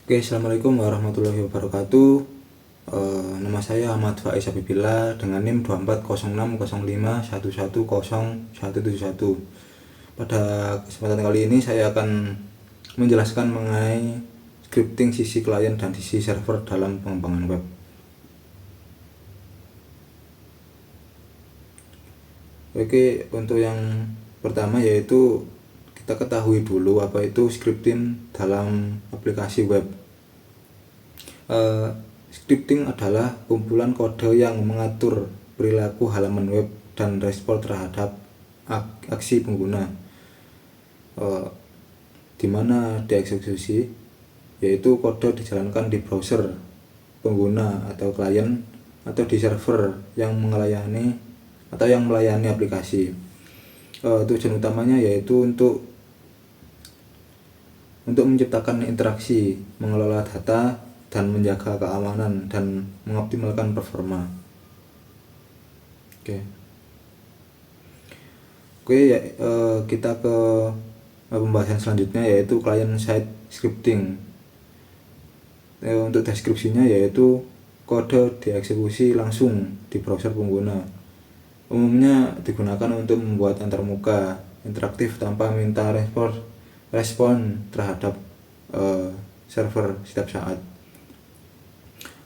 Oke, assalamualaikum warahmatullahi wabarakatuh. Nama saya Ahmad Faiz Habibilla dengan NIM 240605111071. Pada kesempatan kali ini saya akan menjelaskan mengenai scripting sisi klien dan sisi server dalam pengembangan web. Oke, untuk yang pertama yaitu kita ketahui dulu apa itu scripting dalam aplikasi web. Scripting adalah kumpulan kode yang mengatur perilaku halaman web dan respon terhadap aksi pengguna, di mana dieksekusi, yaitu kode dijalankan di browser pengguna atau klien atau di server yang melayani aplikasi. Tujuan utamanya yaitu untuk menciptakan interaksi, mengelola data, dan menjaga keamanan dan mengoptimalkan performa. Kita ke pembahasan selanjutnya yaitu client side scripting. Untuk deskripsinya yaitu kode dieksekusi langsung di browser pengguna. Umumnya digunakan untuk membuat antarmuka interaktif tanpa minta respon terhadap server setiap saat.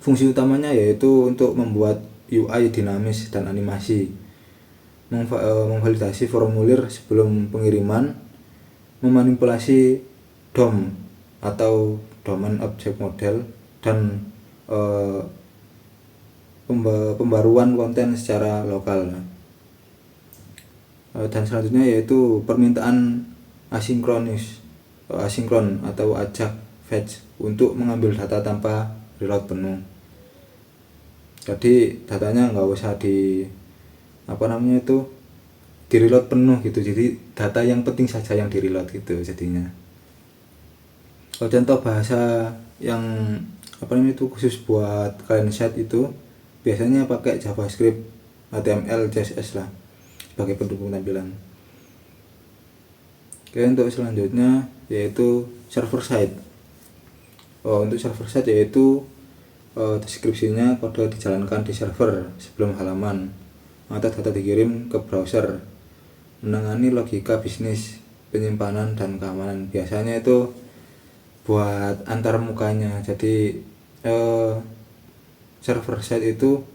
Fungsi utamanya yaitu untuk membuat UI dinamis dan animasi, memvalidasi formulir sebelum pengiriman, memanipulasi DOM atau Domain Object Model, dan pembaruan konten secara lokal. Dan selanjutnya yaitu permintaan asinkron atau ajak fetch untuk mengambil data tanpa reload penuh. Jadi datanya nggak usah di reload penuh gitu. Jadi data yang penting saja yang di reload gitu jadinya. Contoh bahasa yang khusus buat client side itu biasanya pakai JavaScript, HTML, CSS lah sebagai pendukung tampilan. Oke, untuk selanjutnya yaitu server side. Untuk server side yaitu deskripsinya kode dijalankan di server sebelum halaman atau data dikirim ke browser, menangani logika bisnis, penyimpanan, dan keamanan. Biasanya itu buat antar mukanya. Jadi server side itu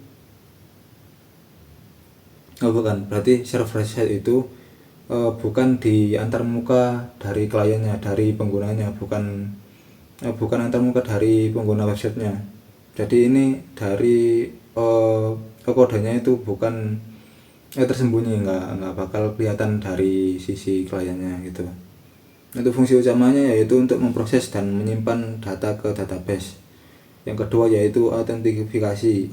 server side itu bukan di antar muka dari kliennya, dari penggunanya, bukan antar muka dari pengguna websitenya. Jadi ini dari kodenya itu bukan tersembunyi, nggak bakal kelihatan dari sisi kliennya gitu. Itu fungsi utamanya yaitu untuk memproses dan menyimpan data ke database. Yang kedua yaitu autentikasi,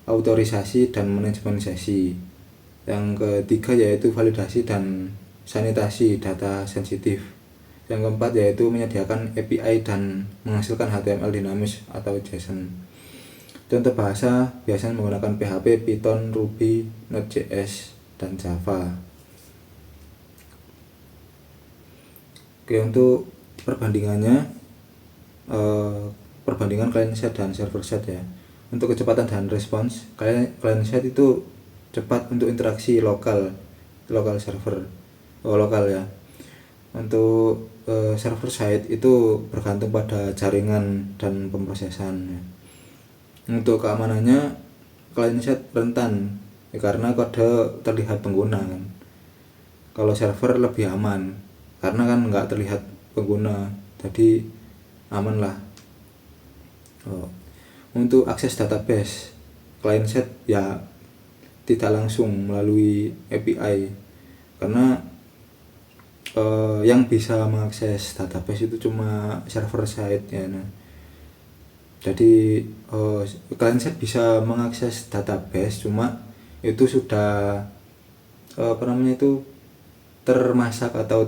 autorisasi, dan manajemenisasi. Yang ketiga yaitu validasi dan sanitasi data sensitif. Yang keempat yaitu menyediakan API dan menghasilkan HTML dinamis atau JSON. Contoh bahasa biasanya menggunakan PHP, Python, Ruby, Node.js, dan Java. Oke, untuk perbandingannya, perbandingan client side dan server side ya. Untuk kecepatan dan respons, client side itu cepat untuk interaksi lokal server lokal ya. Untuk server side itu bergantung pada jaringan dan pemrosesan ya. Untuk keamanannya, client side rentan ya, karena kode terlihat pengguna kan. Kalau server lebih aman karena kan nggak terlihat pengguna, jadi aman lah. Untuk akses database, client side ya tidak langsung melalui API karena yang bisa mengakses database itu cuma server side ya. Jadi client side bisa mengakses database, cuma itu sudah termasak atau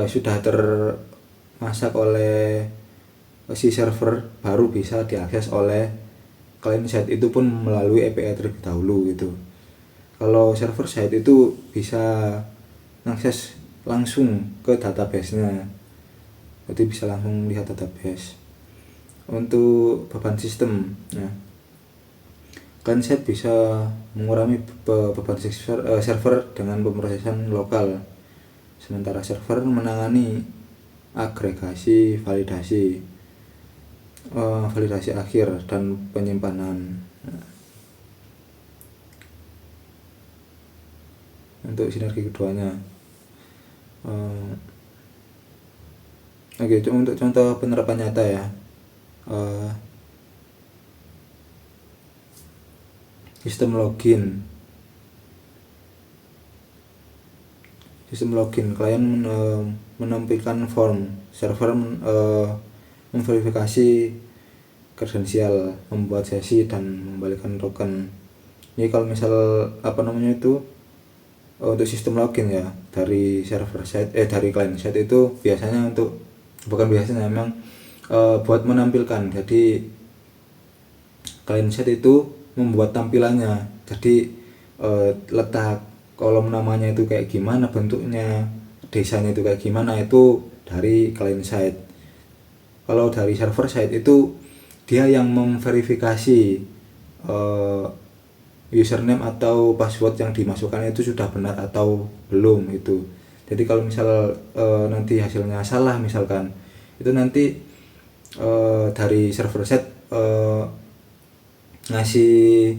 sudah termasak oleh si server, baru bisa diakses oleh client side, itu pun melalui API terlebih dahulu gitu. Kalau server side itu bisa mengakses langsung ke database-nya, jadi bisa langsung lihat database. Untuk beban sistem, nah client-side bisa mengurangi beban server dengan pemrosesan lokal, sementara server menangani agregasi, validasi akhir, dan penyimpanan. Untuk sinergi keduanya, oke, untuk contoh penerapan nyata ya, sistem login klien menampilkan form, server memverifikasi kredensial, membuat sesi, dan membalikan token. Ini kalau misal untuk sistem login ya, dari server side dari client side itu biasanya memang buat menampilkan. Jadi client side itu membuat tampilannya, jadi letak kolom namanya itu kayak gimana, bentuknya, desainnya itu kayak gimana, itu dari client side. Kalau dari server side itu dia yang memverifikasi username atau password yang dimasukkan itu sudah benar atau belum itu. Jadi kalau misal nanti hasilnya salah misalkan, itu nanti dari server side ngasih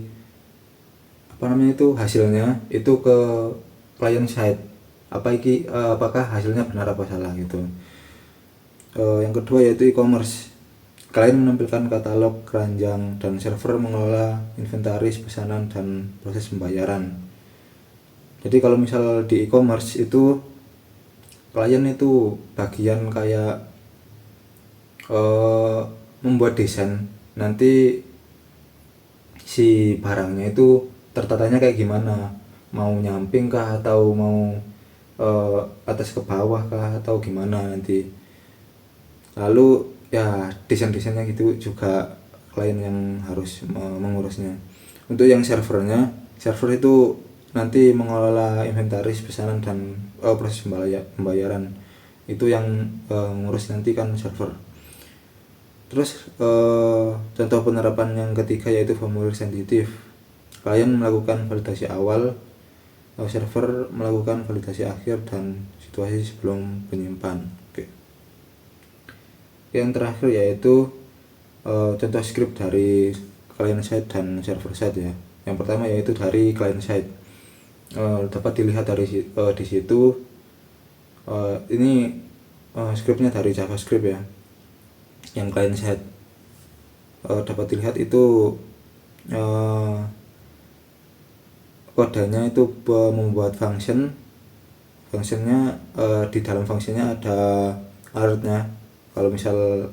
hasilnya itu ke client side, apakah hasilnya benar apa salah gitu. Yang kedua yaitu e-commerce. Klien menampilkan katalog, keranjang, dan server mengelola inventaris, pesanan, dan proses pembayaran. Jadi kalau misal di e-commerce itu klien itu bagian kayak membuat desain, nanti si barangnya itu tertatanya kayak gimana, mau nyamping kah atau mau atas ke bawah kah atau gimana nanti. Lalu ya desain-desainnya gitu juga klien yang harus mengurusnya. Untuk yang server itu nanti mengelola inventaris, pesanan, dan proses pembayaran, itu yang ngurus nanti kan server. Terus contoh penerapan yang ketiga yaitu formulir sensitif. Klien melakukan validasi awal, server melakukan validasi akhir, dan situasi sebelum penyimpan. Oke. Yang terakhir yaitu contoh script dari client side dan server side ya. Yang pertama yaitu dari client side. Dapat dilihat dari di situ, ini scriptnya dari JavaScript ya. Yang client side dapat dilihat itu kodenya itu membuat functionnya di dalam functionnya ada alertnya. Kalau misal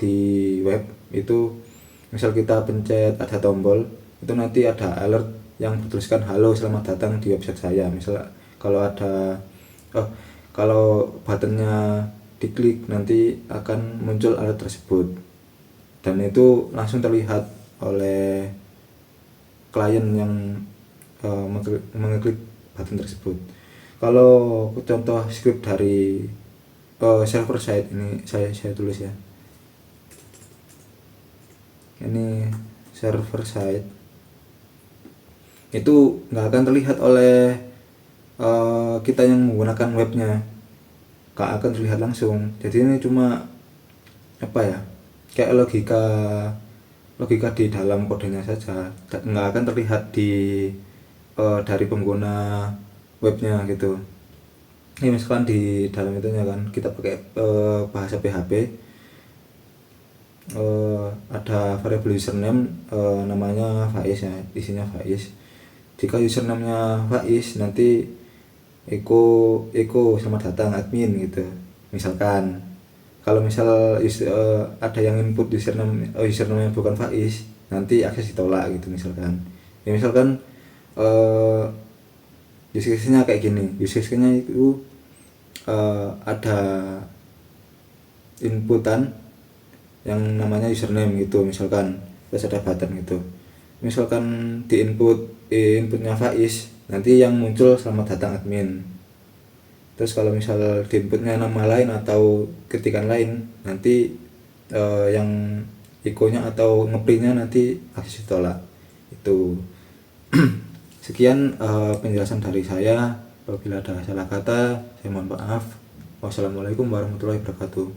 di web itu misal kita pencet ada tombol, itu nanti ada alert yang bertuliskan halo, selamat datang di website saya. Misal kalau kalau buttonnya diklik nanti akan muncul alert tersebut, dan itu langsung terlihat oleh klien yang mengeklik button tersebut. Kalau contoh script dari server side ini saya tulis ya. Ini server side itu nggak akan terlihat oleh kita yang menggunakan webnya, nggak akan terlihat langsung. Jadi ini cuma kayak logika di dalam kodenya saja, nggak akan terlihat dari pengguna webnya gitu. Ini misalkan di dalam itunya kan kita pakai bahasa PHP, ada variabel username namanya Faiz ya, isinya Faiz. Jika username-nya Faiz, nanti Eko selamat datang admin gitu misalkan. Kalau misal ada yang input username bukan Faiz, nanti akses ditolak gitu misalkan. Ya misalkan use case-nya kayak gini. Use case-nya itu ada inputan yang namanya username gitu misalkan, terus ada button gitu. Misalkan di inputnya Faiz, nanti yang muncul selamat datang admin. Terus kalau misal diinputnya nama lain atau ketikan lain, nanti yang ikonya atau ngeprintnya nanti akses ditolak. Itu. Sekian penjelasan dari saya. Apabila ada salah kata, saya mohon maaf. Wassalamualaikum warahmatullahi wabarakatuh.